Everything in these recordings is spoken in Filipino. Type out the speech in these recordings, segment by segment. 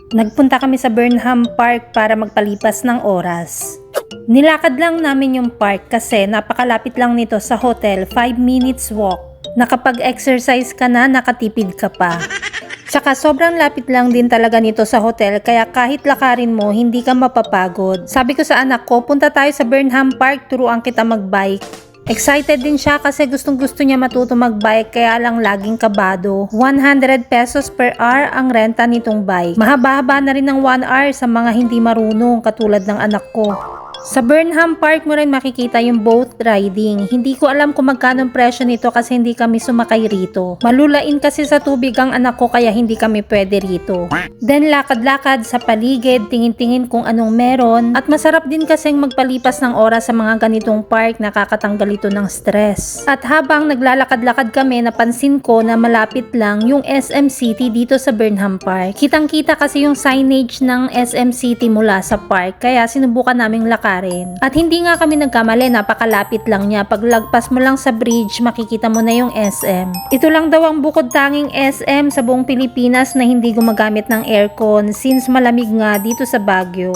Nagpunta kami sa Burnham Park para magpalipas ng oras. Nilakad lang namin yung park kasi napakalapit lang nito sa hotel, 5 minutes walk. Nakapag-exercise ka na, nakatipid ka pa. Tsaka sobrang lapit lang din talaga nito sa hotel kaya kahit lakarin mo, hindi ka mapapagod. Sabi ko sa anak ko, punta tayo sa Burnham Park, turuan kita magbike. Excited din siya kasi gustong-gusto niya matuto magbike kaya lang laging kabado. 100 pesos per hour ang renta nitong bike. Mahaba-haba na rin ng 1 hour sa mga hindi marunong katulad ng anak ko. Sa Burnham Park mo rin makikita yung boat riding. Hindi ko alam kung magkano ang presyo nito kasi hindi kami sumakay rito. Malulain kasi sa tubig ang anak ko kaya hindi kami pwede rito. Then lakad-lakad sa paligid, tingin-tingin kung anong meron. At masarap din kasing magpalipas ng oras sa mga ganitong park, nakakatanggal ito ng stress. At habang naglalakad-lakad kami, napansin ko na malapit lang yung SM City dito sa Burnham Park. Kitang-kita kasi yung signage ng SM City mula sa park kaya sinubukan naming lakarin. At hindi nga kami nagkamali, napakalapit lang niya. Paglagpas mo lang sa bridge, makikita mo na yung SM. Ito lang daw ang bukod tanging SM sa buong Pilipinas na hindi gumagamit ng aircon since malamig nga dito sa Baguio.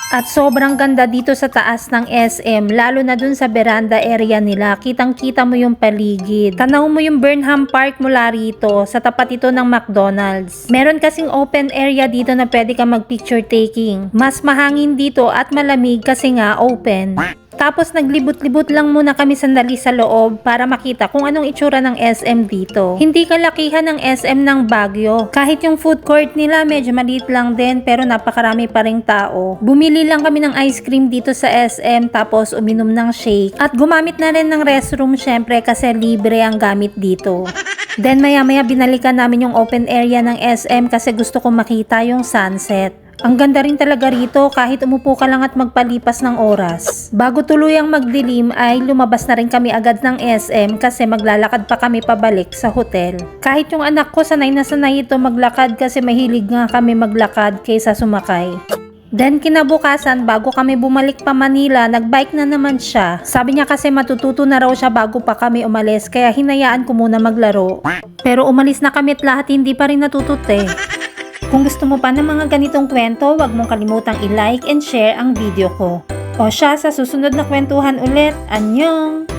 At sobrang ganda dito sa taas ng SM, lalo na dun sa veranda area nila. Kitang-kita mo yung paligid. Tanaw mo yung Burnham Park mula rito, sa tapat ito ng McDonald's. Meron kasing open area dito na pwede ka mag-picture taking. Mas mahangin dito at malamig kasi nga open. Tapos naglibot-libot lang muna kami sandali sa loob para makita kung anong itsura ng SM dito. Hindi kalakihan ng SM ng Baguio. Kahit yung food court nila medyo maliit lang din pero napakarami pa ring tao. Bumili lang kami ng ice cream dito sa SM tapos uminom ng shake. At gumamit na rin ng restroom syempre kasi libre ang gamit dito. Then maya-maya binalikan namin yung open area ng SM kasi gusto ko makita yung sunset. Ang ganda rin talaga rito kahit umupo ka lang at magpalipas ng oras. Bago tuluyang magdilim ay lumabas na rin kami agad ng SM kasi maglalakad pa kami pabalik sa hotel. Kahit yung anak ko sanay na sanay ito maglakad kasi mahilig nga kami maglakad kaysa sumakay. Then kinabukasan bago kami bumalik pa Manila, nagbike na naman siya. Sabi niya kasi matututo na raw siya bago pa kami umalis kaya hinayaan ko muna maglaro. Pero umalis na kami at lahat hindi pa rin natututi. Kung gusto mo pa ng mga ganitong kwento, huwag mong kalimutang i-like and share ang video ko. O siya, sa susunod na kwentuhan ulit. Annyeong!